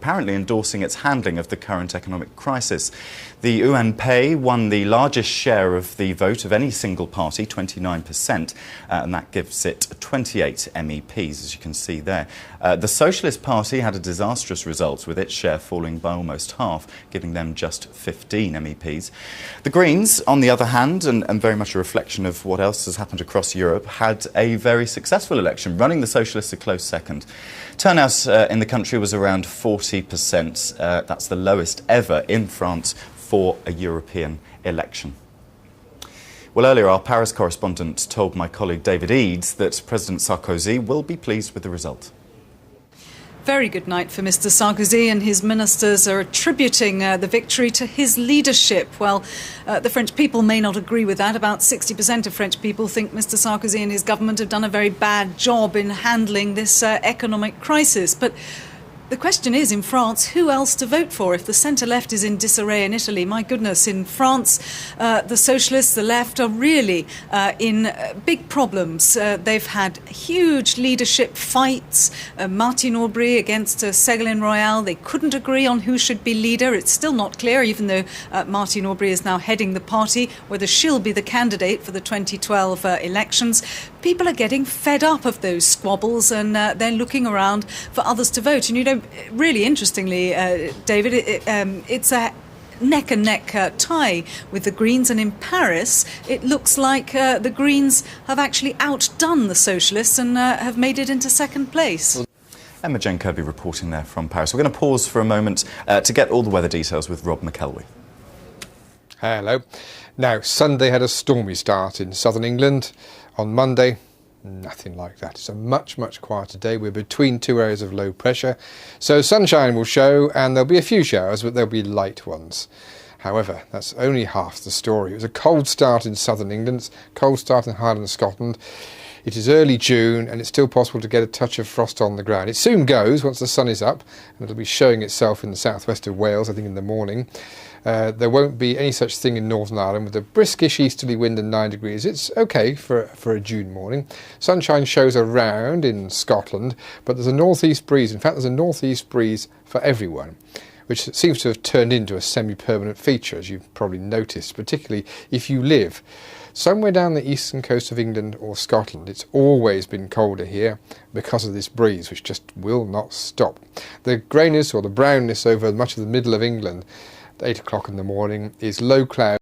apparently endorsing its handling of the current economic crisis. The UMP won the largest share of the vote of any single party, 29%, and that gives it 28 MEPs, as you can see there. The Socialist Party had a disastrous result, with its share falling by almost half, giving them just 15 MEPs. The Greens, on the other hand, and very much a reflection of what else has happened across Europe, had a very successful election, running the Socialists a close second. Turnout in the country was around 40%. That's the lowest ever in France for a European election. Well, earlier our Paris correspondent told my colleague David Eads that President Sarkozy will be pleased with the result. Very good night for Mr Sarkozy, and his ministers are attributing the victory to his leadership. Well, the French people may not agree with that. About 60% of French people think Mr Sarkozy and his government have done a very bad job in handling this economic crisis. But the question is, in France, who else to vote for? If the centre-left is in disarray in Italy, my goodness, in France, the socialists, the left, are really in big problems. They've had huge leadership fights. Martine Aubry against Ségolène Royal. They couldn't agree on who should be leader. It's still not clear, even though Martine Aubry is now heading the party, whether she'll be the candidate for the 2012 elections. People are getting fed up of those squabbles, and they're looking around for others to vote. And you know, really interestingly, David, it's a neck-and-neck tie with the Greens, and in Paris it looks like the Greens have actually outdone the Socialists and have made it into second place. Emma-Jane Kirby reporting there from Paris. We're going to pause for a moment to get all the weather details with Rob McElwee. Hello. Now, Sunday had a stormy start in southern England. On Monday, nothing like that. It's a much, much quieter day. We're between two areas of low pressure. So sunshine will show, and there'll be a few showers, but there'll be light ones. However, that's only half the story. It was a cold start in southern England, cold start in Highland Scotland. It is early June, and it's still possible to get a touch of frost on the ground. It soon goes once the sun is up, and it'll be showing itself in the southwest of Wales, I think, in the morning. There won't be any such thing in Northern Ireland with a briskish easterly wind and 9 degrees. It's okay for a June morning. Sunshine shows around in Scotland, but there's a northeast breeze. In fact, there's a northeast breeze for everyone, which seems to have turned into a semi-permanent feature, as you've probably noticed, particularly if you live somewhere down the eastern coast of England or Scotland. It's always been colder here because of this breeze, which just will not stop. The greyness or the brownness over much of the middle of England at 8 o'clock in the morning is low cloud.